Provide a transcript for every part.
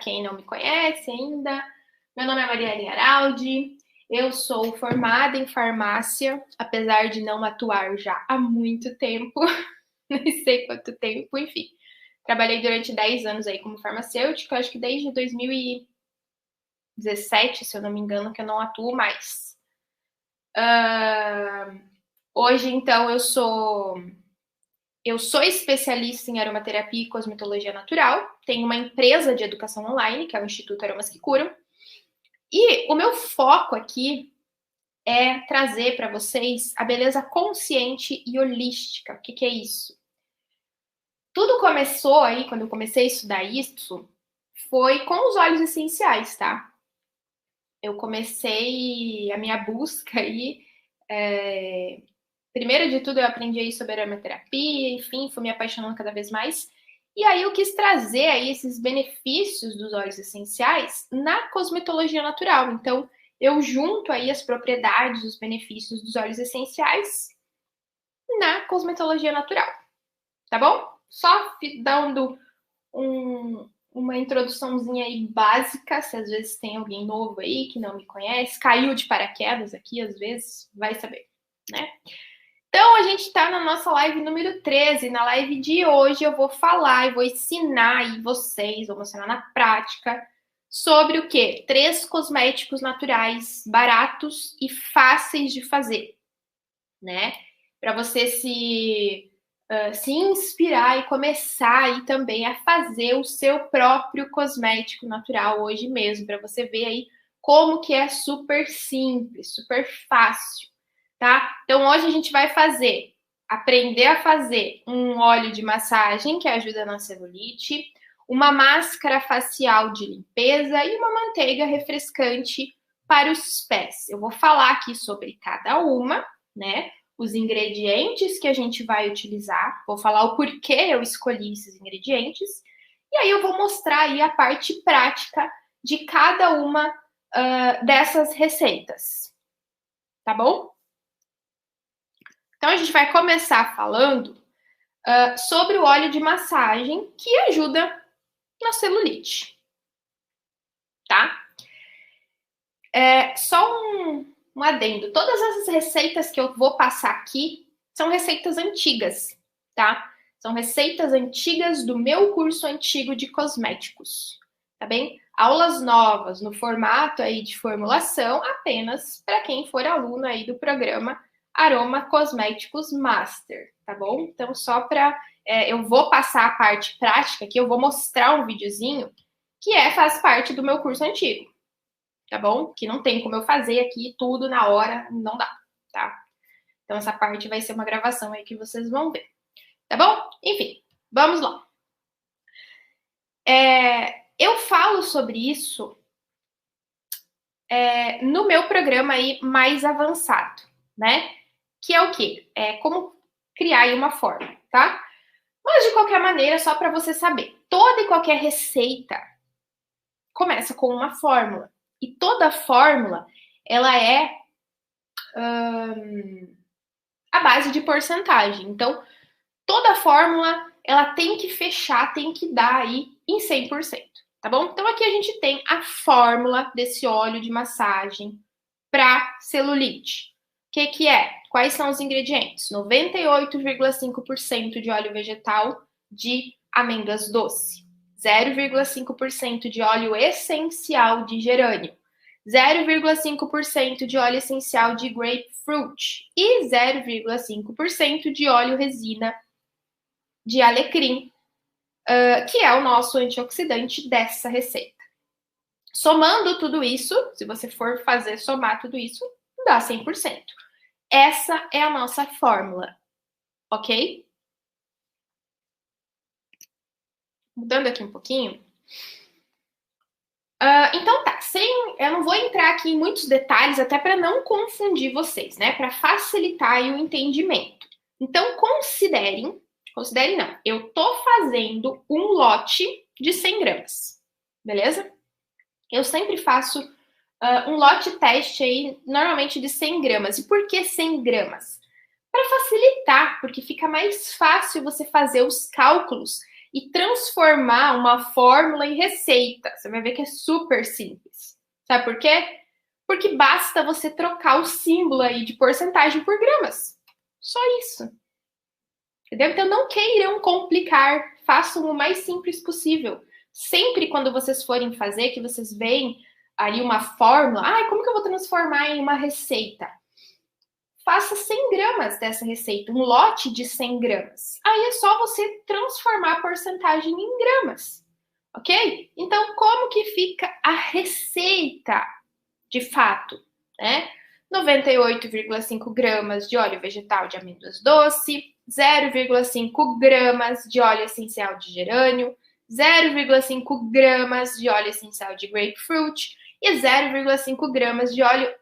quem não me conhece ainda, meu nome é Marielle Araldi, eu sou formada em farmácia, apesar de não atuar já há muito tempo, nem sei quanto tempo, enfim. Trabalhei durante 10 anos aí como farmacêutica, acho que desde 2017, se eu não me engano, que eu não atuo mais. Hoje, então, eu sou especialista em aromaterapia e cosmetologia natural. Tenho uma empresa de educação online, que é o Instituto Aromas que Curam. E o meu foco aqui é trazer para vocês a beleza consciente e holística. O que é isso? Tudo começou aí, quando eu comecei a estudar isso, foi com os óleos essenciais, tá? Eu comecei a minha busca aí. Primeiro de tudo, eu aprendi aí sobre aromaterapia, enfim, fui me apaixonando cada vez mais. E aí eu quis trazer aí esses benefícios dos óleos essenciais na cosmetologia natural. Então, eu junto aí as propriedades, os benefícios dos óleos essenciais na cosmetologia natural. Tá bom? Só dando uma introduçãozinha aí básica, se às vezes tem alguém novo aí que não me conhece, caiu de paraquedas aqui, às vezes, vai saber, né? Então, a gente está na nossa live número 13. Na live de hoje eu vou falar e vou ensinar aí vocês, vou mostrar na prática sobre o quê? 3 cosméticos naturais baratos e fáceis de fazer, né? Para você se inspirar e começar aí também a fazer o seu próprio cosmético natural hoje mesmo, para você ver aí como que é super simples, super fácil. Tá? Então, hoje a gente vai aprender a fazer um óleo de massagem que ajuda na celulite, uma máscara facial de limpeza e uma manteiga refrescante para os pés. Eu vou falar aqui sobre cada uma, né? Os ingredientes que a gente vai utilizar, vou falar o porquê eu escolhi esses ingredientes, e aí eu vou mostrar aí a parte prática de cada uma dessas receitas. Tá bom? Então, a gente vai começar falando sobre o óleo de massagem que ajuda na celulite, tá? Só um adendo. Todas essas receitas que eu vou passar aqui são receitas antigas, tá? São receitas antigas do meu curso antigo de cosméticos, tá bem? Aulas novas no formato aí de formulação apenas para quem for aluno aí do programa Aroma Cosméticos Master, tá bom? Então, só para... eu vou passar a parte prática aqui, eu vou mostrar um videozinho que faz parte do meu curso antigo, tá bom? Que não tem como eu fazer aqui tudo na hora, não dá, tá? Então, essa parte vai ser uma gravação aí que vocês vão ver, tá bom? Enfim, vamos lá. Eu falo sobre isso no meu programa aí mais avançado, né? Que é o quê? Como criar aí uma fórmula, tá? Mas, de qualquer maneira, só para você saber, toda e qualquer receita começa com uma fórmula. E toda fórmula, ela é a base de porcentagem. Então, toda fórmula, ela tem que fechar, tem que dar aí em 100%, tá bom? Então, aqui a gente tem a fórmula desse óleo de massagem para celulite. O que é? Quais são os ingredientes? 98,5% de óleo vegetal de amêndoas doce, 0,5% de óleo essencial de gerânio, 0,5% de óleo essencial de grapefruit e 0,5% de óleo resina de alecrim, que é o nosso antioxidante dessa receita. Somando tudo isso, se você for somar tudo isso, dá 100%. Essa é a nossa fórmula, ok? Mudando aqui um pouquinho. Então tá, eu não vou entrar aqui em muitos detalhes, até para não confundir vocês, né? Para facilitar aí o entendimento. Então, considerem não, eu tô fazendo um lote de 100 gramas, beleza? Eu sempre faço um lote teste aí, normalmente de 100 gramas. E por que 100 gramas? Para facilitar, porque fica mais fácil você fazer os cálculos e transformar uma fórmula em receita. Você vai ver que é super simples. Sabe por quê? Porque basta você trocar o símbolo aí de porcentagem por gramas. Só isso. Entendeu? Então não queiram complicar, façam o mais simples possível. Sempre quando vocês forem fazer, que vocês veem ali uma fórmula, como que eu vou transformar em uma receita? Faça 100 gramas dessa receita, um lote de 100 gramas. Aí é só você transformar a porcentagem em gramas, ok? Então, como que fica a receita de fato, né? 98,5 gramas de óleo vegetal de amêndoas doce, 0,5 gramas de óleo essencial de gerânio, 0,5 gramas de óleo essencial de grapefruit e 0,5 gramas de óleo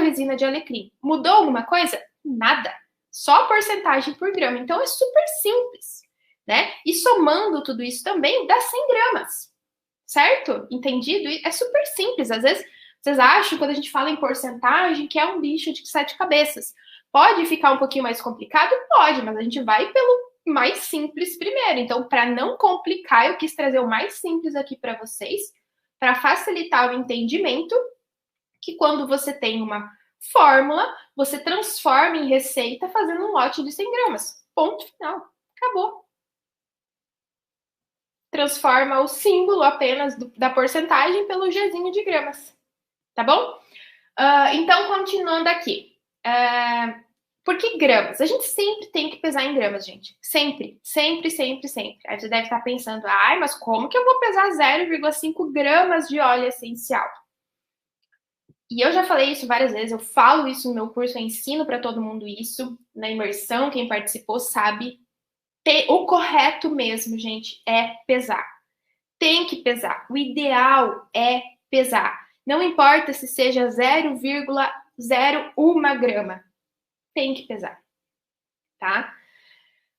resina de alecrim. Mudou alguma coisa? Nada. Só a porcentagem por grama. Então é super simples, né? E somando tudo isso também dá 100 gramas, certo? Entendido? É super simples. Às vezes vocês acham, quando a gente fala em porcentagem, que é um bicho de 7 cabeças. Pode ficar um pouquinho mais complicado? Pode, mas a gente vai pelo mais simples primeiro. Então, para não complicar, eu quis trazer o mais simples aqui para vocês, para facilitar o entendimento, que quando você tem uma fórmula, você transforma em receita fazendo um lote de 100 gramas. Ponto final. Acabou. Transforma o símbolo apenas da porcentagem pelo Gzinho de gramas. Tá bom? Então, continuando aqui. Por que gramas? A gente sempre tem que pesar em gramas, gente. Sempre, sempre, sempre, sempre. Aí você deve estar pensando, mas como que eu vou pesar 0,5 gramas de óleo essencial? E eu já falei isso várias vezes, eu falo isso no meu curso, eu ensino para todo mundo isso. Na imersão, quem participou sabe. O correto mesmo, gente, é pesar. Tem que pesar. O ideal é pesar. Não importa se seja 0,01 grama. Tem que pesar, tá?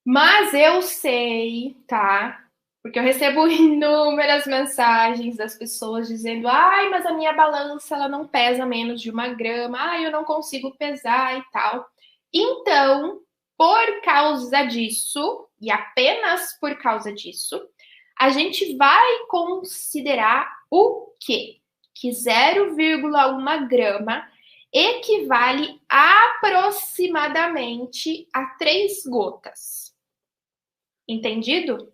Mas eu sei, tá? Porque eu recebo inúmeras mensagens das pessoas dizendo: mas a minha balança ela não pesa menos de 1 grama, eu não consigo pesar e tal. Então, por causa disso, e apenas por causa disso, a gente vai considerar o quê? Que 0,1 grama equivale aproximadamente a 3 gotas. Entendido?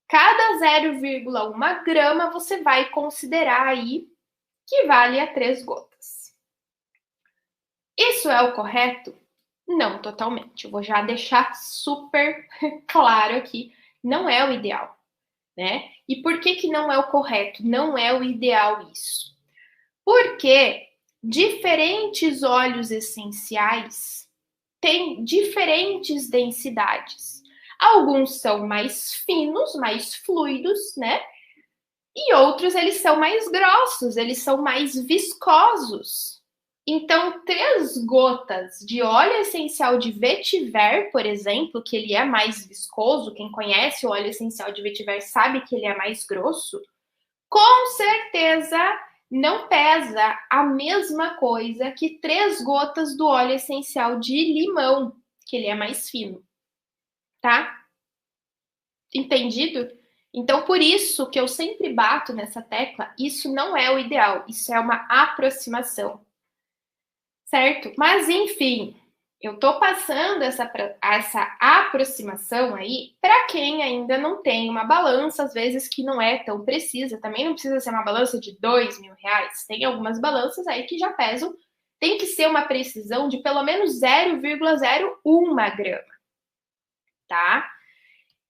Cada 0,1 grama você vai considerar aí que vale a 3 gotas. Isso é o correto? Não totalmente. Eu vou já deixar super claro aqui. Não é o ideal, né? E por que não é o correto? Não é o ideal isso. Porque diferentes óleos essenciais têm diferentes densidades. Alguns são mais finos, mais fluidos, né? E outros, eles são mais grossos, eles são mais viscosos. Então, 3 gotas de óleo essencial de vetiver, por exemplo, que ele é mais viscoso, quem conhece o óleo essencial de vetiver sabe que ele é mais grosso, com certeza não pesa a mesma coisa que 3 gotas do óleo essencial de limão, que ele é mais fino, tá? Entendido? Então, por isso que eu sempre bato nessa tecla, isso não é o ideal, isso é uma aproximação, certo? Mas, enfim, eu tô passando essa aproximação aí para quem ainda não tem uma balança, às vezes que não é tão precisa, também não precisa ser uma balança de R$2.000, tem algumas balanças aí que já pesam, tem que ser uma precisão de pelo menos 0,01 grama, tá?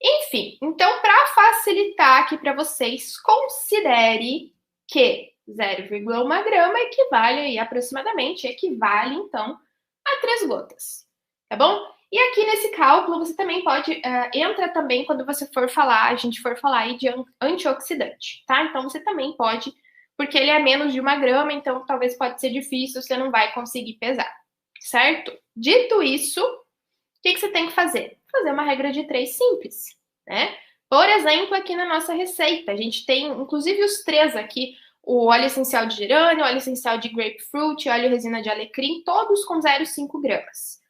Enfim, então, para facilitar aqui para vocês, considere que 0,1 grama equivale aí, aproximadamente, então, a 3 gotas, tá bom? E aqui nesse cálculo, você também pode, entra também quando você for falar, a gente for falar aí de antioxidante, tá? Então, você também pode, porque ele é menos de 1 grama, então talvez pode ser difícil, você não vai conseguir pesar, certo? Dito isso, o que você tem que fazer? Fazer uma regra de 3 simples, né? Por exemplo, aqui na nossa receita, a gente tem, inclusive, os 3 aqui, o óleo essencial de gerânio, óleo essencial de grapefruit, óleo resina de alecrim, todos com 0,5 gramas.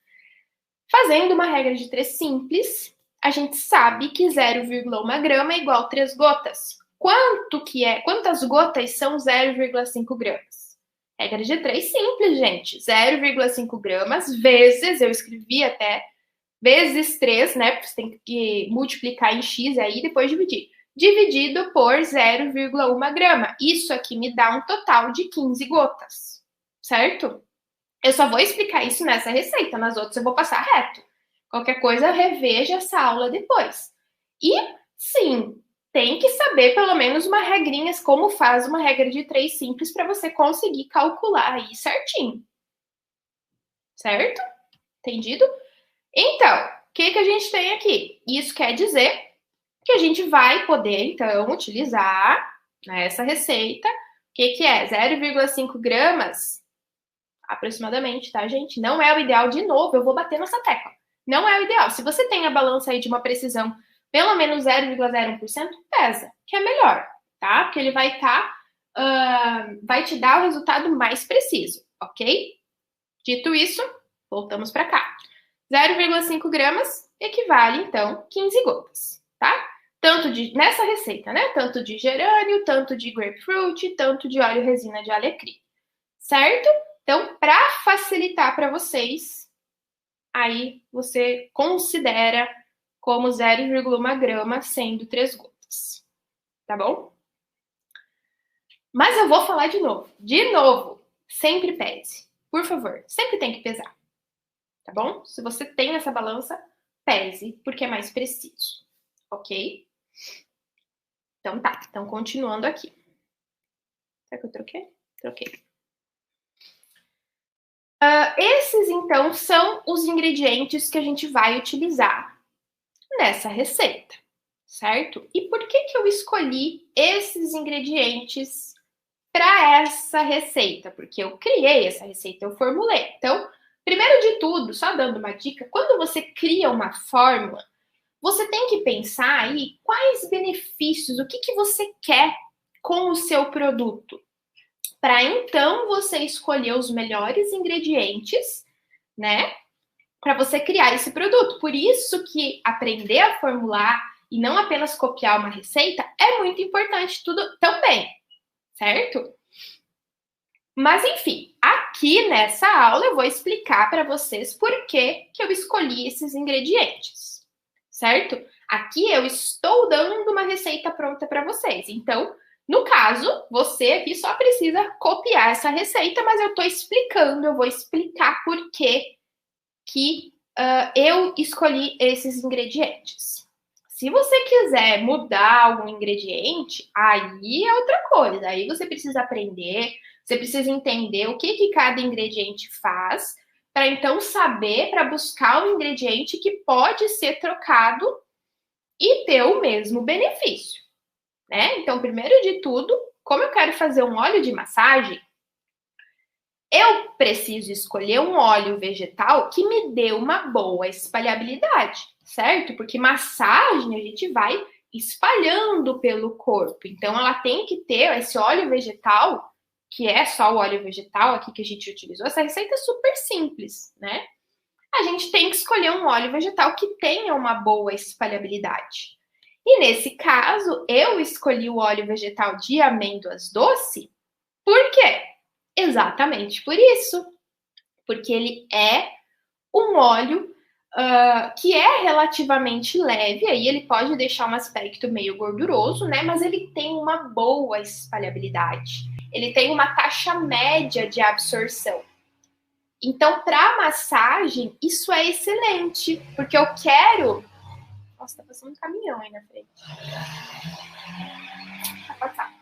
Fazendo uma regra de 3 simples, a gente sabe que 0,1 grama é igual a 3 gotas. Quantas gotas são 0,5 gramas? Regra de 3 simples, gente. 0,5 gramas vezes, eu escrevi até, vezes 3, né? Você tem que multiplicar em x aí e depois dividir. Dividido por 0,1 grama. Isso aqui me dá um total de 15 gotas, certo? Eu só vou explicar isso nessa receita, nas outras eu vou passar reto. Qualquer coisa, reveja essa aula depois. E, sim, tem que saber pelo menos uma regrinha, como faz uma regra de 3 simples para você conseguir calcular aí certinho. Certo? Entendido? Então, o que a gente tem aqui? Isso quer dizer que a gente vai poder, então, utilizar essa receita. O que é? 0,5 gramas aproximadamente, tá, gente? Não é o ideal, de novo, eu vou bater nessa tecla. Não é o ideal. Se você tem a balança aí de uma precisão pelo menos 0,01%, pesa, que é melhor, tá? Porque ele vai vai te dar o resultado mais preciso, ok? Dito isso, voltamos para cá. 0,5 gramas equivale, então, 15 gotas, tá? Nessa receita, né? Tanto de gerânio, tanto de grapefruit, tanto de óleo resina de alecrim, certo? Então, para facilitar para vocês, aí você considera como 0,1 grama sendo 3 gotas, tá bom? Mas eu vou falar de novo, sempre pese, por favor, sempre tem que pesar, tá bom? Se você tem essa balança, pese, porque é mais preciso, ok? Então tá, então continuando aqui. Será que eu troquei? Troquei. Esses, então, são os ingredientes que a gente vai utilizar nessa receita, certo? E por que eu escolhi esses ingredientes para essa receita? Porque eu criei essa receita, eu formulei. Então, primeiro de tudo, só dando uma dica, quando você cria uma fórmula, você tem que pensar aí quais benefícios, o que você quer com o seu produto, para então você escolher os melhores ingredientes, né, para você criar esse produto. Por isso que aprender a formular e não apenas copiar uma receita é muito importante tudo também, certo? Mas enfim, aqui nessa aula eu vou explicar para vocês por que eu escolhi esses ingredientes, certo? Aqui eu estou dando uma receita pronta para vocês. Então, no caso, você aqui só precisa copiar essa receita, mas eu estou explicando, eu vou explicar por que eu escolhi esses ingredientes. Se você quiser mudar algum ingrediente, aí é outra coisa. Aí você precisa aprender, você precisa entender o que cada ingrediente faz, para então saber, para buscar um ingrediente que pode ser trocado e ter o mesmo benefício, né? Então, primeiro de tudo, como eu quero fazer um óleo de massagem, eu preciso escolher um óleo vegetal que me dê uma boa espalhabilidade, certo? Porque massagem a gente vai espalhando pelo corpo. Então, ela tem que ter esse óleo vegetal, que é só o óleo vegetal aqui que a gente utilizou. Essa receita é super simples, né? A gente tem que escolher um óleo vegetal que tenha uma boa espalhabilidade. E nesse caso, eu escolhi o óleo vegetal de amêndoas doce, por quê? Exatamente por isso. Porque ele é um óleo que é relativamente leve, aí ele pode deixar um aspecto meio gorduroso, né? Mas ele tem uma boa espalhabilidade. Ele tem uma taxa média de absorção. Então, para massagem, isso é excelente, porque eu quero. Nossa, tá passando um caminhão aí na frente. Vai passar.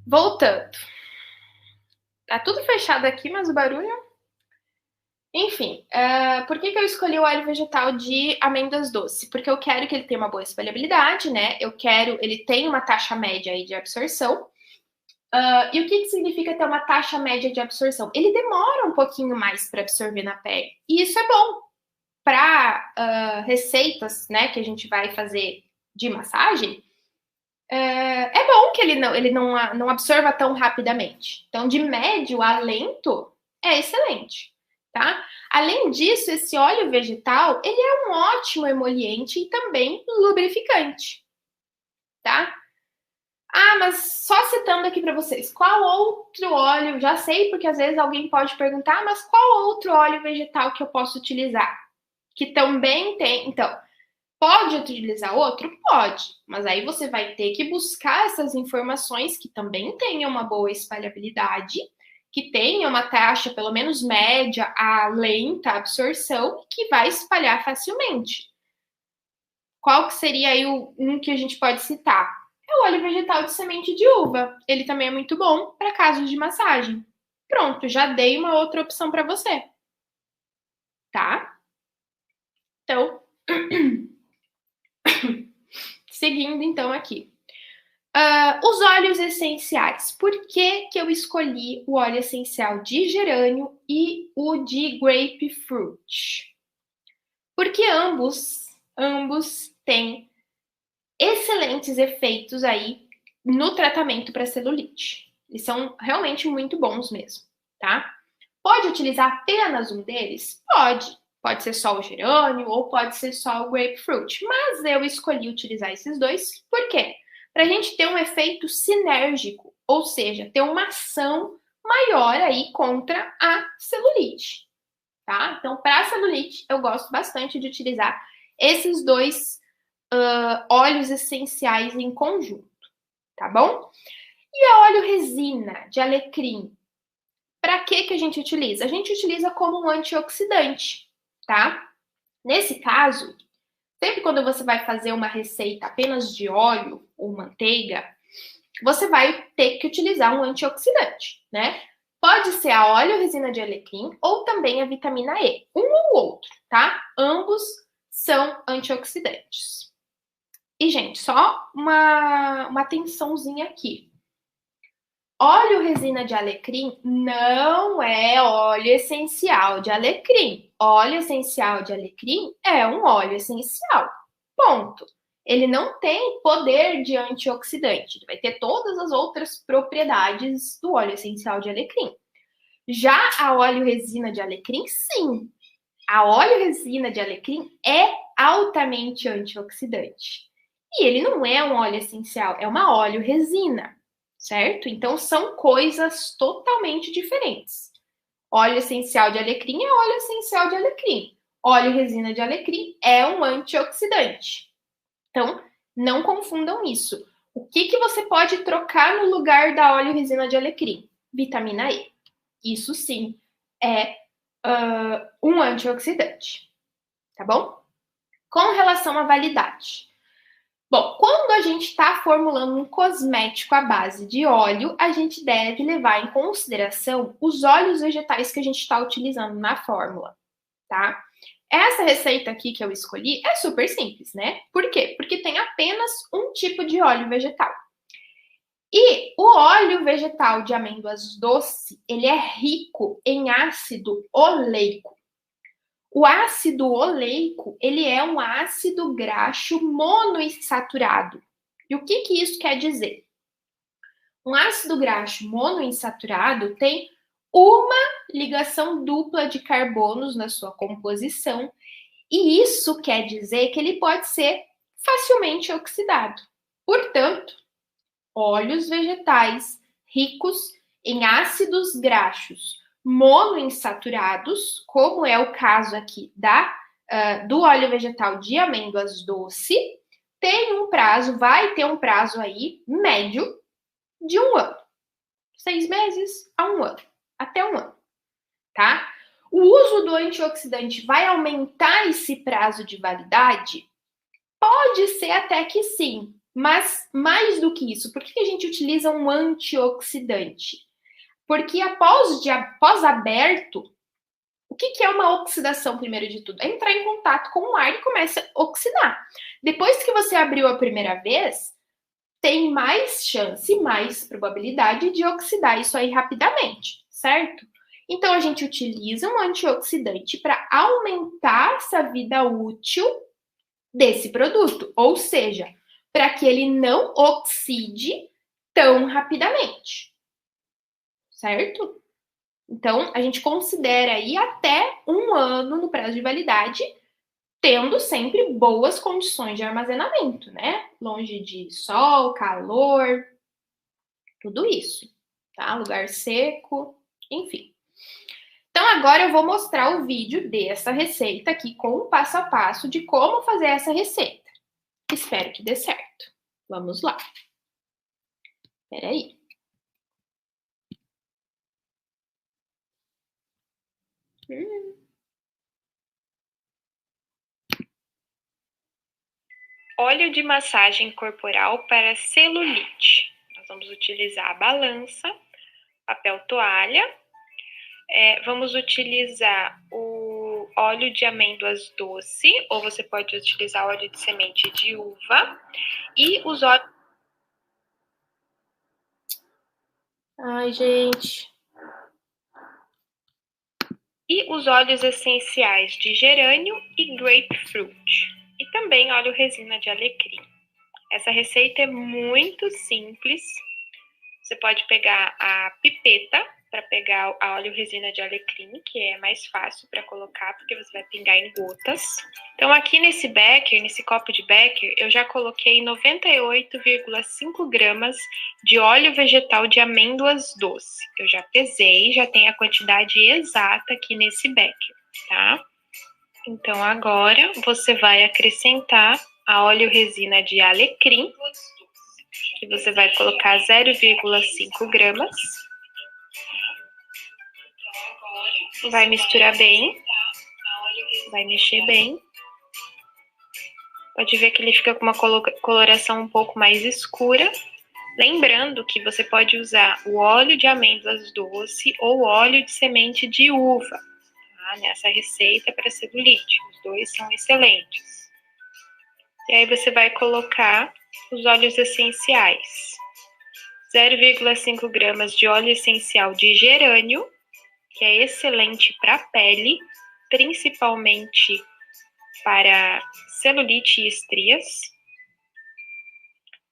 Voltando. Tá tudo fechado aqui, mas o barulho. Enfim, por que eu escolhi o óleo vegetal de amêndoas doce? Porque eu quero que ele tenha uma boa espalhabilidade, né? Ele tem uma taxa média aí de absorção. E o que significa ter uma taxa média de absorção? Ele demora um pouquinho mais para absorver na pele. E isso é bom para receitas, né, que a gente vai fazer de massagem. É bom que ele não absorva tão rapidamente. Então, de médio a lento, é excelente. tá? Além disso, esse óleo vegetal, ele é um ótimo emoliente e também lubrificante, tá? Ah, mas só citando aqui para vocês, qual outro óleo, já sei porque às vezes alguém pode perguntar, mas qual outro óleo vegetal que eu posso utilizar? Que também tem, então, pode utilizar outro? Pode, mas aí você vai ter que buscar essas informações que também tenham uma boa espalhabilidade, que tenham uma taxa pelo menos média a lenta absorção e que vai espalhar facilmente. Qual que seria aí um que a gente pode citar? É o óleo vegetal de semente de uva. Ele também é muito bom para casos de massagem. Pronto, já dei uma outra opção para você, tá? Então, seguindo então aqui. Os óleos essenciais. Por que, que eu escolhi o óleo essencial de gerânio e o de grapefruit? Porque ambos têm excelentes efeitos aí no tratamento para celulite. Eles são realmente muito bons mesmo, tá? Pode utilizar apenas um deles? Pode. Pode ser só o gerânio ou pode ser só o grapefruit. Mas eu escolhi utilizar esses dois. Por quê? Para a gente ter um efeito sinérgico, ou seja, ter uma ação maior aí contra a celulite, tá? Então, para a celulite, eu gosto bastante de utilizar esses dois óleos essenciais em conjunto, tá bom? E a óleo resina de alecrim, para que a gente utiliza? A gente utiliza como um antioxidante, tá? Nesse caso, sempre quando você vai fazer uma receita apenas de óleo ou manteiga, você vai ter que utilizar um antioxidante, né? Pode ser a óleo resina de alecrim ou também a vitamina E, um ou outro, tá? Ambos são antioxidantes. E, gente, só uma atençãozinha aqui. Óleo resina de alecrim não é óleo essencial de alecrim. Óleo essencial de alecrim é um óleo essencial. Ponto. Ele não tem poder de antioxidante. Ele vai ter todas as outras propriedades do óleo essencial de alecrim. Já a óleo resina de alecrim, sim. A óleo resina de alecrim é altamente antioxidante. E ele não é um óleo essencial, é uma óleo resina, certo? Então são coisas totalmente diferentes. Óleo essencial de alecrim é óleo essencial de alecrim. Óleo resina de alecrim é um antioxidante. Então, não confundam isso. O que você pode trocar no lugar da óleo resina de alecrim? Vitamina E. Isso sim é um antioxidante, tá bom? Com relação à validade. Bom, quando a gente está formulando um cosmético à base de óleo, a gente deve levar em consideração os óleos vegetais que a gente está utilizando na fórmula, tá? Essa receita aqui que eu escolhi é super simples, né? Por quê? Porque tem apenas um tipo de óleo vegetal. E o óleo vegetal de amêndoas doce, ele é rico em ácido oleico. O ácido oleico, ele é um ácido graxo monoinsaturado. E o que isso quer dizer? Um ácido graxo monoinsaturado tem uma ligação dupla de carbonos na sua composição, e isso quer dizer que ele pode ser facilmente oxidado. Portanto, óleos vegetais ricos em ácidos graxos monoinsaturados, como é o caso aqui do óleo vegetal de amêndoas doce, vai ter um prazo aí médio de 1 ano. 6 meses a 1 ano. Até 1 ano, tá? O uso do antioxidante vai aumentar esse prazo de validade? Pode ser até que sim, mas mais do que isso, por que a gente utiliza um antioxidante? Porque após aberto, o que é uma oxidação, primeiro de tudo? É entrar em contato com o ar e começa a oxidar. Depois que você abriu a primeira vez, tem mais chance, mais probabilidade de oxidar isso aí rapidamente, certo? Então, a gente utiliza um antioxidante para aumentar essa vida útil desse produto, ou seja, para que ele não oxide tão rapidamente, certo? Então, a gente considera aí até 1 ano no prazo de validade, tendo sempre boas condições de armazenamento, né? Longe de sol, calor, tudo isso, tá? Lugar seco, enfim. Então, agora eu vou mostrar o vídeo dessa receita aqui com o passo a passo de como fazer essa receita. Espero que dê certo. Vamos lá. Espera aí. Óleo de massagem corporal para celulite. Nós vamos utilizar a balança, papel toalha. Vamos utilizar o óleo de amêndoas doce, ou você pode utilizar óleo de semente de uva. E os óleos... Ai, gente. E os óleos essenciais de gerânio e grapefruit. E também óleo resina de alecrim. Essa receita é muito simples. Você pode pegar a pipeta para pegar a óleo resina de alecrim, que é mais fácil para colocar, porque você vai pingar em gotas. Então, aqui nesse becker, nesse copo de becker, eu já coloquei 98,5 gramas de óleo vegetal de amêndoas doce. Eu já pesei, já tem a quantidade exata aqui nesse becker, tá? Então, agora você vai acrescentar a óleo resina de alecrim, que você vai colocar 0,5 gramas. Vai misturar bem, vai mexer bem. Pode ver que ele fica com uma coloração um pouco mais escura. Lembrando que você pode usar o óleo de amêndoas doce ou óleo de semente de uva, tá? Nessa receita para celulite. Os dois são excelentes. E aí você vai colocar os óleos essenciais. 0,5 gramas de óleo essencial de gerânio, que é excelente para a pele, principalmente para celulite e estrias.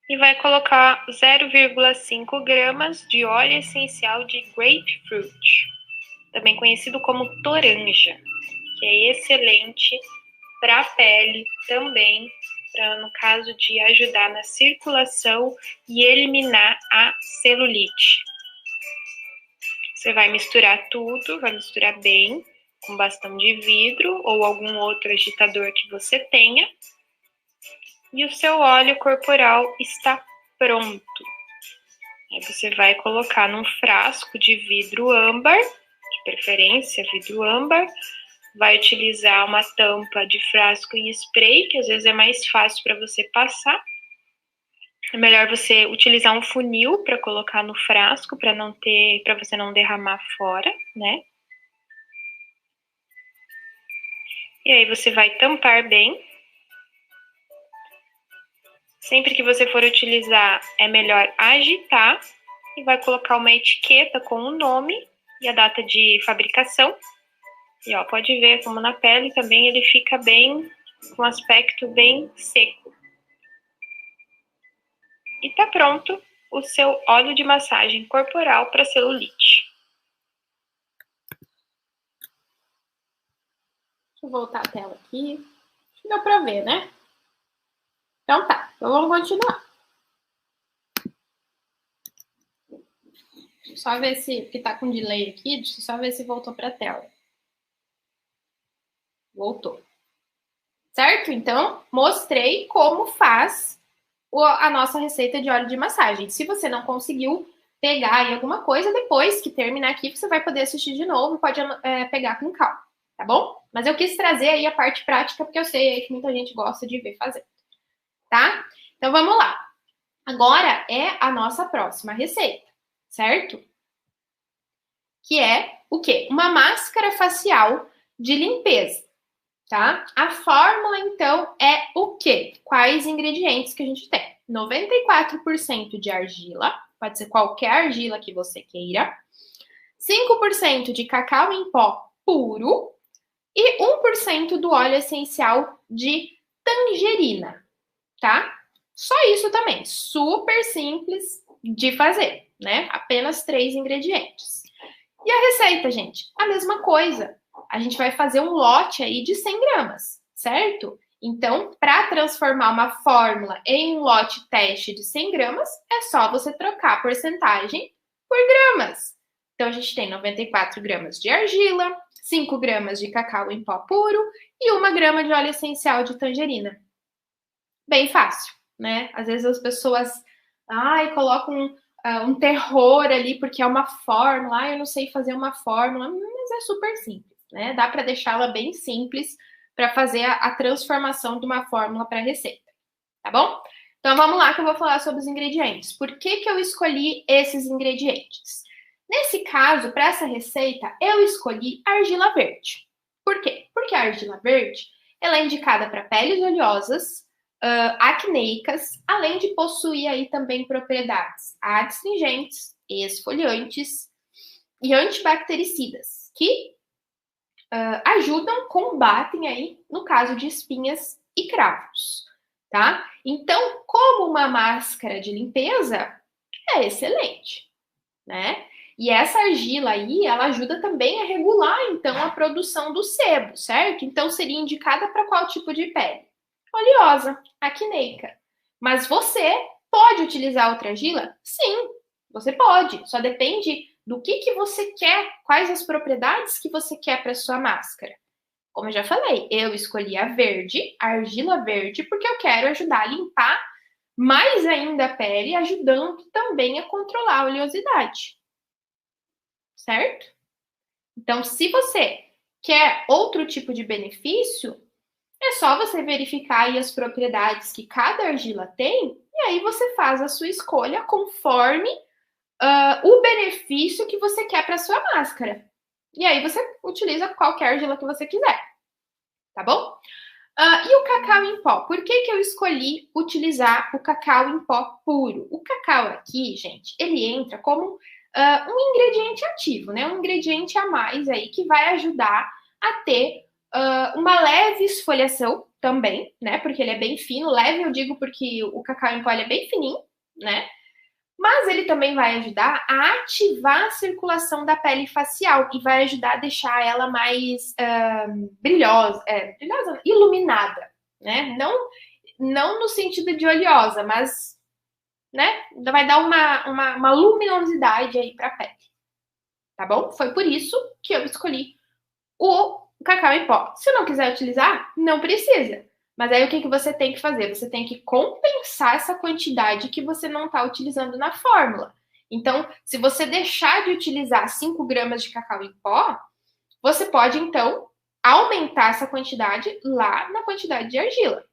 E vai colocar 0,5 gramas de óleo essencial de grapefruit, também conhecido como toranja, que é excelente para a pele também, no caso de ajudar na circulação e eliminar a celulite. Você vai misturar tudo, vai misturar bem, com bastão de vidro ou algum outro agitador que você tenha. E o seu óleo corporal está pronto. Aí você vai colocar num frasco de vidro âmbar, de preferência vidro âmbar. Vai utilizar uma tampa de frasco em spray, que às vezes é mais fácil para você passar. É melhor você utilizar um funil para colocar no frasco, para você não derramar fora, né? E aí você vai tampar bem. Sempre que você for utilizar, é melhor agitar e vai colocar uma etiqueta com o nome e a data de fabricação. E ó, pode ver como na pele também ele fica bem, com um aspecto bem seco. E tá pronto o seu óleo de massagem corporal para celulite. Deixa eu voltar a tela aqui. Acho que deu para ver, né? Então tá, então vamos continuar. Deixa eu só ver se, porque tá com delay aqui, deixa eu só ver se voltou para a tela. Voltou. Certo? Então, mostrei como faz a nossa receita de óleo de massagem. Se você não conseguiu pegar aí alguma coisa, depois que terminar aqui, você vai poder assistir de novo e pode pegar com calma, tá bom? Mas eu quis trazer aí a parte prática, porque eu sei que muita gente gosta de ver fazer, tá? Então, vamos lá. Agora é a nossa próxima receita, certo? Que é o quê? Uma máscara facial de limpeza, tá? A fórmula, então, é o quê? Quais ingredientes que a gente tem? 94% de argila, pode ser qualquer argila que você queira. 5% de cacau em pó puro e 1% do óleo essencial de tangerina, tá? Só isso também, super simples de fazer, né? Apenas 3 ingredientes. E a receita, gente? A mesma coisa. A gente vai fazer um lote aí de 100 gramas, certo? Então, para transformar uma fórmula em um lote teste de 100 gramas, é só você trocar a porcentagem por gramas. Então, a gente tem 94 gramas de argila, 5 gramas de cacau em pó puro e 1 grama de óleo essencial de tangerina. Bem fácil, né? Às vezes as pessoas colocam um terror ali porque é uma fórmula, eu não sei fazer uma fórmula, mas é super simples, né? Dá para deixá-la bem simples para fazer a transformação de uma fórmula para receita, tá bom? Então vamos lá que eu vou falar sobre os ingredientes. Por que eu escolhi esses ingredientes? Nesse caso, para essa receita, eu escolhi argila verde. Por quê? Porque a argila verde ela é indicada para peles oleosas, acneicas, além de possuir aí também propriedades adstringentes, esfoliantes e antibactericidas, que ajudam, combatem aí, no caso de espinhas e cravos, tá? Então, como uma máscara de limpeza, é excelente, né? E essa argila aí, ela ajuda também a regular, então, a produção do sebo, certo? Então, seria indicada para qual tipo de pele? Oleosa, acneica. Mas você pode utilizar outra argila? Sim, você pode. Só depende do que você quer, quais as propriedades que você quer para sua máscara. Como eu já falei, eu escolhi a verde, a argila verde, porque eu quero ajudar a limpar mais ainda a pele, ajudando também a controlar a oleosidade. Certo? Então, se você quer outro tipo de benefício, é só você verificar aí as propriedades que cada argila tem e aí você faz a sua escolha conforme o benefício que você quer para sua máscara. E aí você utiliza qualquer argila que você quiser, tá bom? E o cacau em pó? Por que eu escolhi utilizar o cacau em pó puro? O cacau aqui, gente, ele entra como um ingrediente ativo, né? Um ingrediente a mais aí que vai ajudar a ter uma leve esfoliação também, né? Porque ele é bem fino. Leve eu digo porque o cacau em pó é bem fininho, né? Mas ele também vai ajudar a ativar a circulação da pele facial e vai ajudar a deixar ela mais brilhosa, iluminada, né? Não no sentido de oleosa, mas, né? Vai dar uma luminosidade aí para a pele, tá bom? Foi por isso que eu escolhi o cacau em pó. Se não quiser utilizar, não precisa. Mas aí o que você tem que fazer? Você tem que compensar essa quantidade que você não está utilizando na fórmula. Então, se você deixar de utilizar 5 gramas de cacau em pó, você pode, então, aumentar essa quantidade lá na quantidade de argila.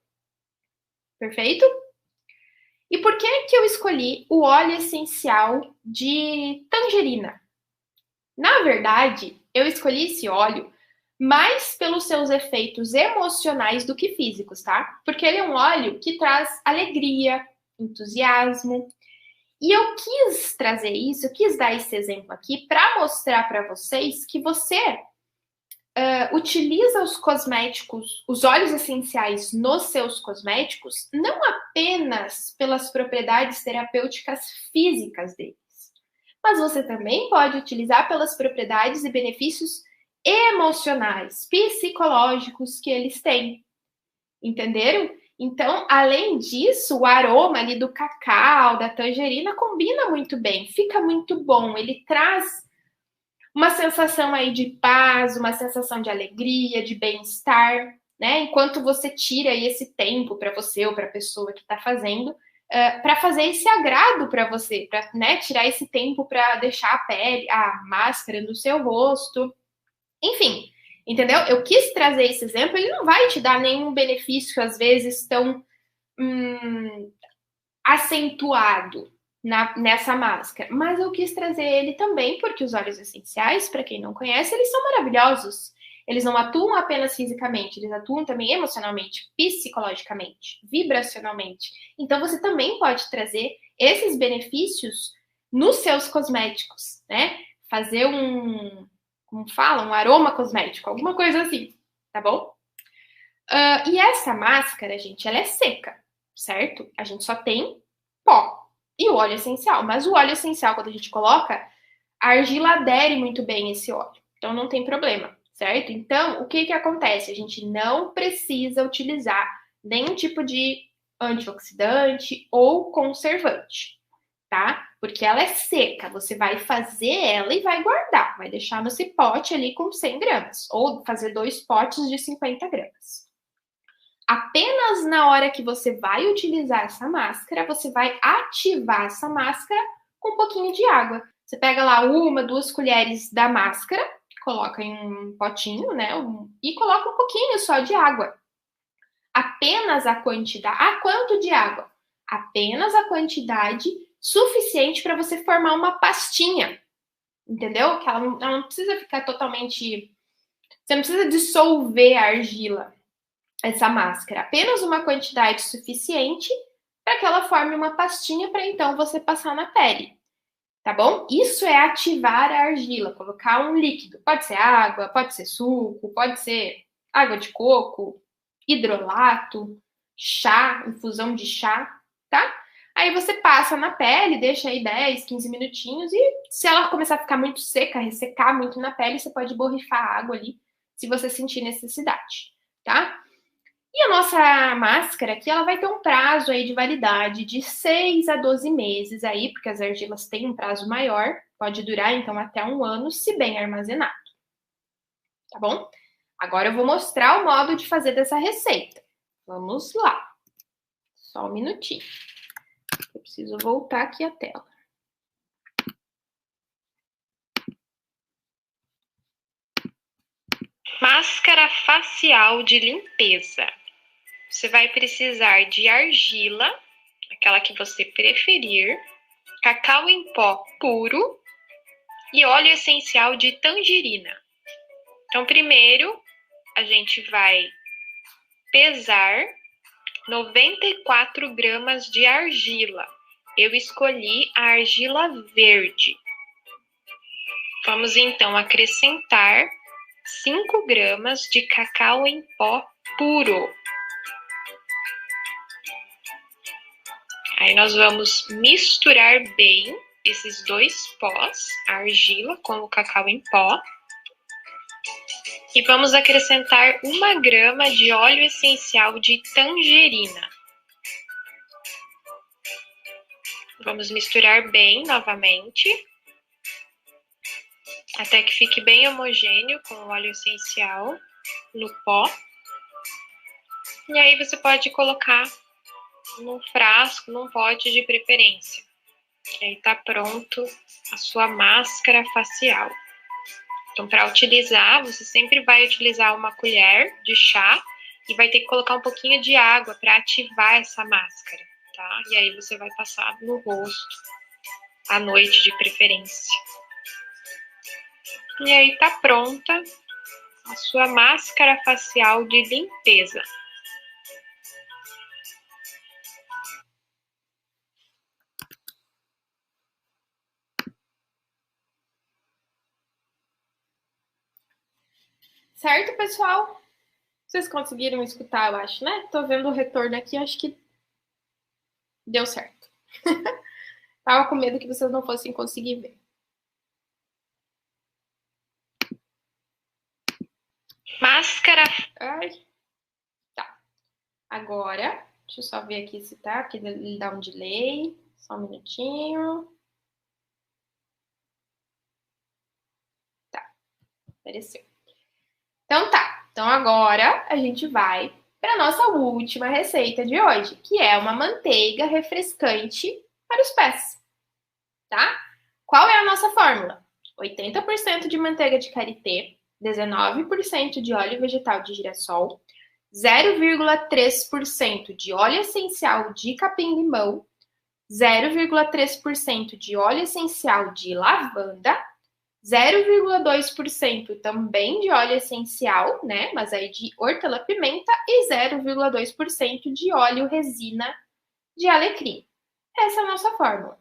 Perfeito? E por que eu escolhi o óleo essencial de tangerina? Na verdade, eu escolhi esse óleo mais pelos seus efeitos emocionais do que físicos, tá? Porque ele é um óleo que traz alegria, entusiasmo. E eu quis trazer isso, eu quis dar esse exemplo aqui para mostrar para vocês que você utiliza os cosméticos, os óleos essenciais nos seus cosméticos, não apenas pelas propriedades terapêuticas físicas deles, mas você também pode utilizar pelas propriedades e benefícios emocionais, psicológicos que eles têm. Entenderam? Então, além disso, o aroma ali do cacau, da tangerina, combina muito bem, fica muito bom. Ele traz uma sensação aí de paz, uma sensação de alegria, de bem-estar, né? Enquanto você tira aí esse tempo para você ou para a pessoa que está fazendo, para fazer esse agrado para você, para, né, tirar esse tempo para deixar a pele, a máscara no seu rosto. Enfim, entendeu? Eu quis trazer esse exemplo, ele não vai te dar nenhum benefício, às vezes, tão acentuado nessa máscara, mas eu quis trazer ele também porque os óleos essenciais, para quem não conhece, eles são maravilhosos. Eles não atuam apenas fisicamente, eles atuam também emocionalmente, psicologicamente, vibracionalmente. Então você também pode trazer esses benefícios nos seus cosméticos, né? Fazer como fala, um aroma cosmético, alguma coisa assim, tá bom? E essa máscara, gente, ela é seca, certo? A gente só tem pó e o óleo essencial. Mas o óleo essencial, quando a gente coloca, a argila adere muito bem esse óleo, então não tem problema, certo? Então, o que que acontece? A gente não precisa utilizar nenhum tipo de antioxidante ou conservante, tá? Porque ela é seca, você vai fazer ela e vai guardar, vai deixar nesse pote ali com 100 gramas, ou fazer 2 potes de 50 gramas. Apenas na hora que você vai utilizar essa máscara, você vai ativar essa máscara com um pouquinho de água. Você pega lá 1, 2 colheres da máscara, coloca em um potinho, né? E coloca um pouquinho só de água. Apenas a quantidade. Ah, quanto de água? Apenas a quantidade suficiente para você formar uma pastinha. Entendeu? Que ela não precisa ficar totalmente. Você não precisa dissolver a argila, essa máscara. Apenas uma quantidade suficiente para que ela forme uma pastinha para então você passar na pele. Tá bom? Isso é ativar a argila, colocar um líquido. Pode ser água, pode ser suco, pode ser água de coco, hidrolato, chá, infusão de chá, tá? Aí você passa na pele, deixa aí 10, 15 minutinhos e se ela começar a ficar muito seca, ressecar muito na pele, você pode borrifar água ali, se você sentir necessidade, tá? E a nossa máscara aqui, ela vai ter um prazo aí de validade de 6 a 12 meses aí, porque as argilas têm um prazo maior, pode durar então até 1 ano, se bem armazenado. Tá bom? Agora eu vou mostrar o modo de fazer dessa receita. Vamos lá. Só um minutinho. Eu preciso voltar aqui a tela. Máscara facial de limpeza. Você vai precisar de argila, aquela que você preferir, cacau em pó puro e óleo essencial de tangerina. Então, primeiro, a gente vai pesar 94 gramas de argila. Eu escolhi a argila verde. Vamos, então, acrescentar 5 gramas de cacau em pó puro. Aí nós vamos misturar bem esses 2 pós, a argila com o cacau em pó. E vamos acrescentar 1 grama de óleo essencial de tangerina. Vamos misturar bem novamente, até que fique bem homogêneo com o óleo essencial no pó. E aí você pode colocar num frasco, num pote de preferência. E aí tá pronto a sua máscara facial. Então, para utilizar, você sempre vai utilizar 1 colher de chá e vai ter que colocar um pouquinho de água para ativar essa máscara, tá? E aí você vai passar no rosto, à noite de preferência. E aí tá pronta a sua máscara facial de limpeza. Certo, pessoal? Vocês conseguiram escutar, eu acho, né? Tô vendo o retorno aqui, acho que deu certo. Tava com medo que vocês não fossem conseguir ver. Máscara. Ai. Tá. Agora, deixa eu só ver aqui se tá, porque ele dá um delay. Só um minutinho. Tá. Apareceu. Então tá. Então agora a gente vai para nossa última receita de hoje, que é uma manteiga refrescante para os pés. Tá? Qual é a nossa fórmula? 80% de manteiga de karité, 19% de óleo vegetal de girassol, 0,3% de óleo essencial de capim-limão, 0,3% de óleo essencial de lavanda, 0,2% também de óleo essencial, né? Mas aí de hortelã-pimenta e 0,2% de óleo resina de alecrim. Essa é a nossa fórmula.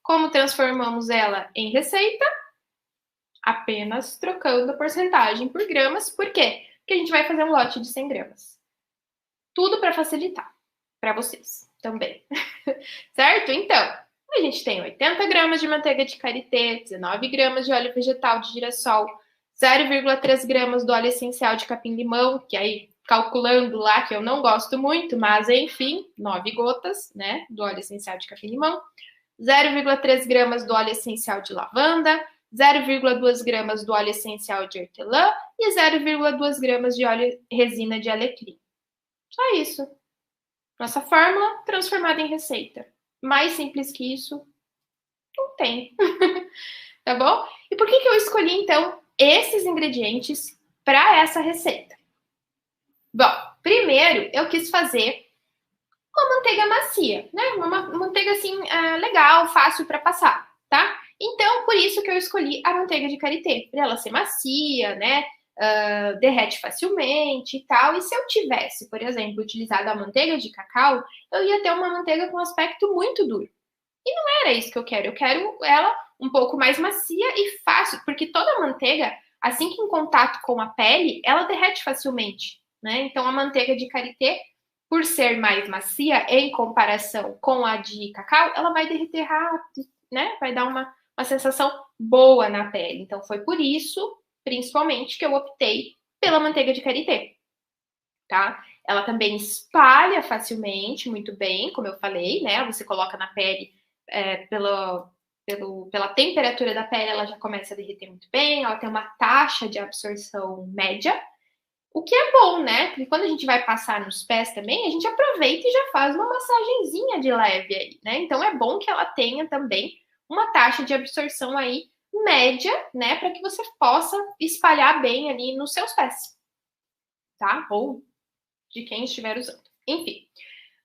Como transformamos ela em receita? Apenas trocando a porcentagem por gramas. Por quê? Porque a gente vai fazer um lote de 100 gramas. Tudo para facilitar para vocês também. Certo? Então, A gente tem 80 gramas de manteiga de karité, 19 gramas de óleo vegetal de girassol, 0,3 gramas do óleo essencial de capim-limão, que aí, calculando lá, que eu não gosto muito, mas enfim, 9 gotas, né, do óleo essencial de capim-limão, 0,3 gramas do óleo essencial de lavanda, 0,2 gramas do óleo essencial de hortelã e 0,2 gramas de óleo resina de alecrim. Só isso. Nossa fórmula transformada em receita. Mais simples que isso, não tem. Tá bom? E por que eu escolhi, então, esses ingredientes para essa receita? Bom, primeiro eu quis fazer uma manteiga macia, né? Uma manteiga assim, legal, fácil para passar, tá? Então, por isso que eu escolhi a manteiga de karité, para ela ser macia, né? Derrete facilmente e tal. E se eu tivesse, por exemplo, utilizado a manteiga de cacau, eu ia ter uma manteiga com aspecto muito duro. E não era isso que eu quero ela um pouco mais macia e fácil, porque toda manteiga, assim que em contato com a pele, ela derrete facilmente, né? Então a manteiga de karité, por ser mais macia em comparação com a de cacau, ela vai derreter rápido, né? Vai dar uma sensação boa na pele. Então foi por isso, principalmente, que eu optei pela manteiga de karité, tá? Ela também espalha facilmente, muito bem, como eu falei, né? Você coloca na pele pela temperatura da pele, ela já começa a derreter muito bem, ela tem uma taxa de absorção média, o que é bom, né? Porque quando a gente vai passar nos pés também, a gente aproveita e já faz uma massagenzinha de leve aí, né? Então é bom que ela tenha também uma taxa de absorção aí média, né? Para que você possa espalhar bem ali nos seus pés, tá? Ou de quem estiver usando. Enfim.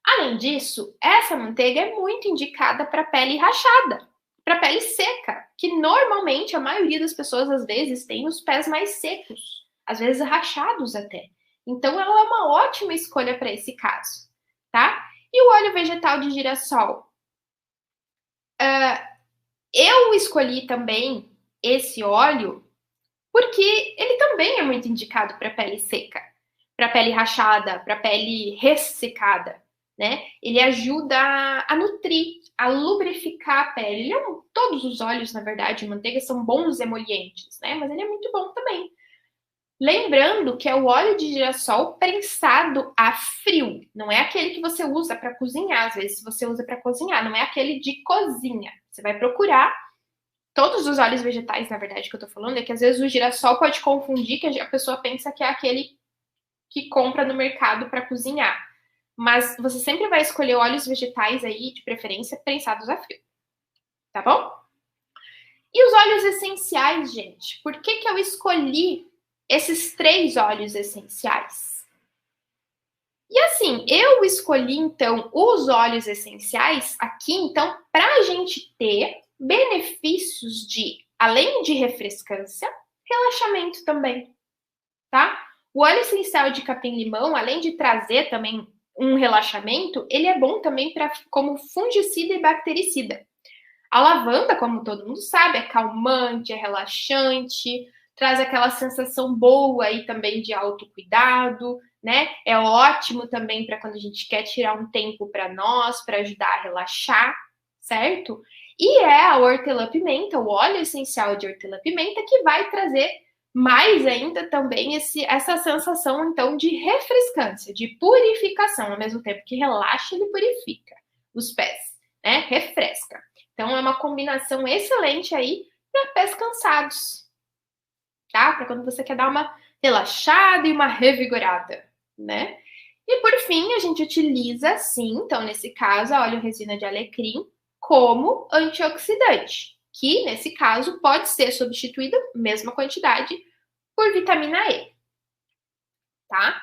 Além disso, essa manteiga é muito indicada para pele rachada, para pele seca, que normalmente a maioria das pessoas às vezes tem os pés mais secos, às vezes rachados até. Então ela é uma ótima escolha para esse caso, tá? E o óleo vegetal de girassol? Eu escolhi também esse óleo porque ele também é muito indicado para pele seca, para pele rachada, para pele ressecada, né? Ele ajuda a nutrir, a lubrificar a pele. Todos os óleos, na verdade, de manteiga são bons emolientes, né? Mas ele é muito bom também. Lembrando que é o óleo de girassol prensado a frio, não é aquele que você usa para cozinhar. Às vezes você usa para cozinhar, não é aquele de cozinha. Você vai procurar todos os óleos vegetais, na verdade, que eu tô falando, é que às vezes o girassol pode confundir, que a pessoa pensa que é aquele que compra no mercado para cozinhar. Mas você sempre vai escolher óleos vegetais aí, de preferência, prensados a frio. Tá bom? E os óleos essenciais, gente? Por que eu escolhi esses 3 óleos essenciais? E assim, eu escolhi, então, os óleos essenciais aqui, então, para a gente ter benefícios de, além de refrescância, relaxamento também, tá? O óleo essencial de capim-limão, além de trazer também um relaxamento, ele é bom também como fungicida e bactericida. A lavanda, como todo mundo sabe, é calmante, é relaxante, traz aquela sensação boa aí também de autocuidado, né? É ótimo também para quando a gente quer tirar um tempo para nós, para ajudar a relaxar, certo? E é a hortelã-pimenta, o óleo essencial de hortelã-pimenta, que vai trazer mais ainda também essa sensação, então, de refrescância, de purificação, ao mesmo tempo que relaxa, ele purifica os pés, né? Refresca. Então, é uma combinação excelente aí para pés cansados, tá? Para quando você quer dar uma relaxada e uma revigorada, né? E por fim, a gente utiliza, sim, então, nesse caso, a óleo resina de alecrim como antioxidante, que nesse caso pode ser substituída, mesma quantidade, por vitamina E, tá?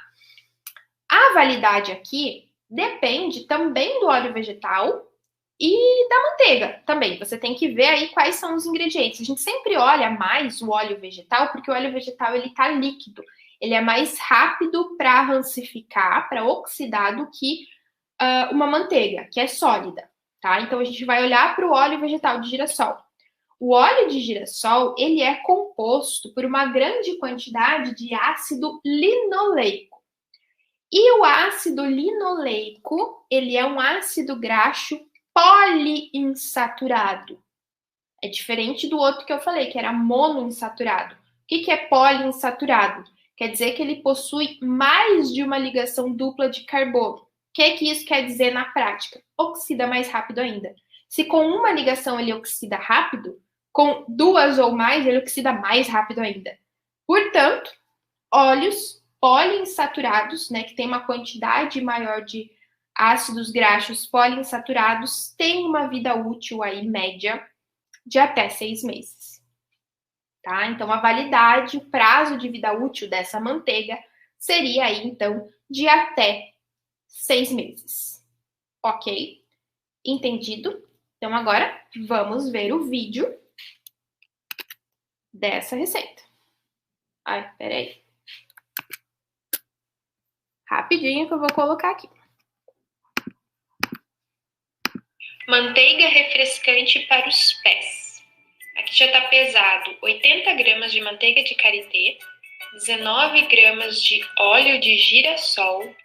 A validade aqui depende também do óleo vegetal e da manteiga também. Você tem que ver aí quais são os ingredientes. A gente sempre olha mais o óleo vegetal, porque o óleo vegetal ele tá líquido. Ele é mais rápido para rancificar, para oxidar do que uma manteiga, que é sólida, tá? Então a gente vai olhar para o óleo vegetal de girassol. O óleo de girassol, ele é composto por uma grande quantidade de ácido linoleico. E o ácido linoleico, ele é um ácido graxo poliinsaturado. É diferente do outro que eu falei, que era monoinsaturado. O que é poliinsaturado? Quer dizer que ele possui mais de uma ligação dupla de carbono. O que isso quer dizer na prática? Oxida mais rápido ainda. Se com uma ligação ele oxida rápido, com duas ou mais ele oxida mais rápido ainda. Portanto, óleos poliinsaturados, né, que tem uma quantidade maior de ácidos graxos poliinsaturados, têm uma vida útil aí média de até 6 meses. Tá? Então, a validade, o prazo de vida útil dessa manteiga seria aí, então, de até 6 meses. Ok? Entendido? Então, agora, vamos ver o vídeo dessa receita. Ai, peraí. Rapidinho que eu vou colocar aqui. Manteiga refrescante para os pés. Aqui já está pesado 80 gramas de manteiga de karité, 19 gramas de óleo de girassol.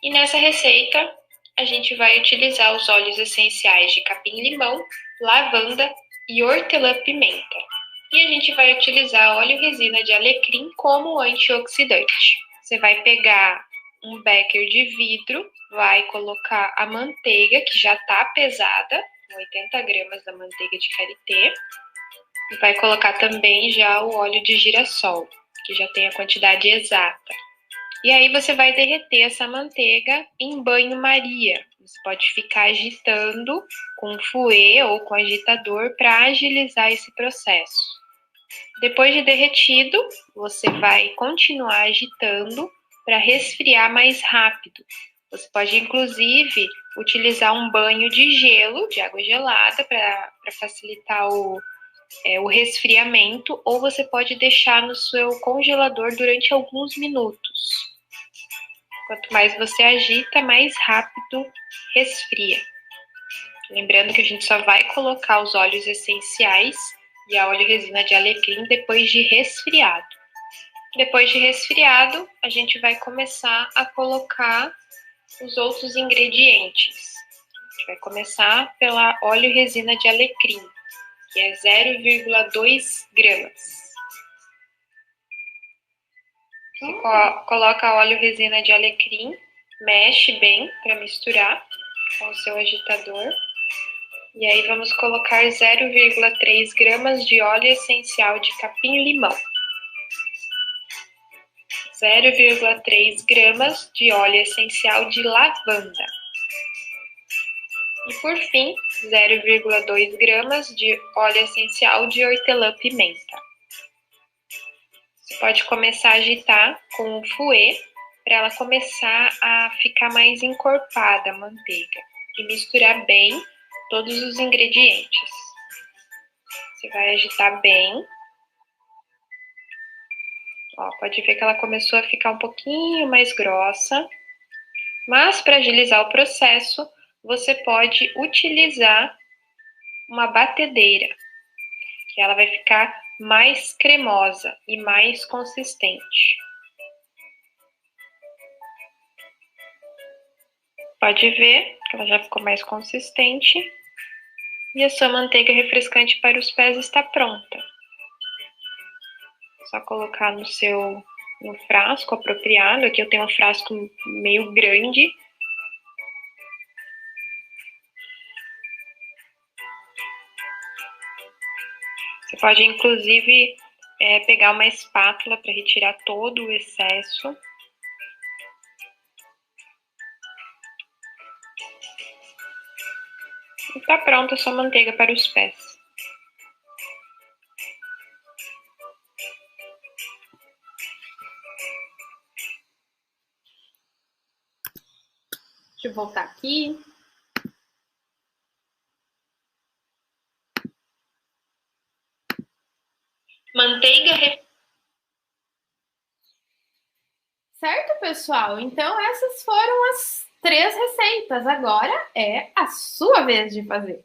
E nessa receita, a gente vai utilizar os óleos essenciais de capim-limão, lavanda e hortelã-pimenta. E a gente vai utilizar óleo resina de alecrim como antioxidante. Você vai pegar um becker de vidro, vai colocar a manteiga, que já está pesada, 80 gramas da manteiga de karité, e vai colocar também já o óleo de girassol, que já tem a quantidade exata. E aí você vai derreter essa manteiga em banho-maria. Você pode ficar agitando com fouet ou com agitador para agilizar esse processo. Depois de derretido, você vai continuar agitando para resfriar mais rápido. Você pode, inclusive, utilizar um banho de gelo, de água gelada, para facilitar o resfriamento, ou você pode deixar no seu congelador durante alguns minutos. Quanto mais você agita, mais rápido resfria. Lembrando que a gente só vai colocar os óleos essenciais e a óleo resina de alecrim depois de resfriado. Depois de resfriado, a gente vai começar a colocar os outros ingredientes. A gente vai começar pela óleo resina de alecrim, que é 0,2 gramas. Você coloca óleo resina de alecrim, mexe bem para misturar com o seu agitador. E aí vamos colocar 0,3 gramas de óleo essencial de capim-limão. 0,3 gramas de óleo essencial de lavanda. E por fim, 0,2 gramas de óleo essencial de hortelã-pimenta. Você pode começar a agitar com o fouet para ela começar a ficar mais encorpada a manteiga e misturar bem todos os ingredientes. Você vai agitar bem. Ó, pode ver que ela começou a ficar um pouquinho mais grossa. Mas para agilizar o processo, você pode utilizar uma batedeira, que ela vai ficar mais cremosa e mais consistente. Pode ver que ela já ficou mais consistente. E a sua manteiga refrescante para os pés está pronta. Só colocar no frasco apropriado. Aqui eu tenho um frasco meio grande. Você pode, inclusive, pegar uma espátula para retirar todo o excesso. E tá pronta a sua manteiga para os pés. Deixa eu voltar aqui. Manteiga. Certo, pessoal? Então, essas foram as 3 receitas. Agora é a sua vez de fazer.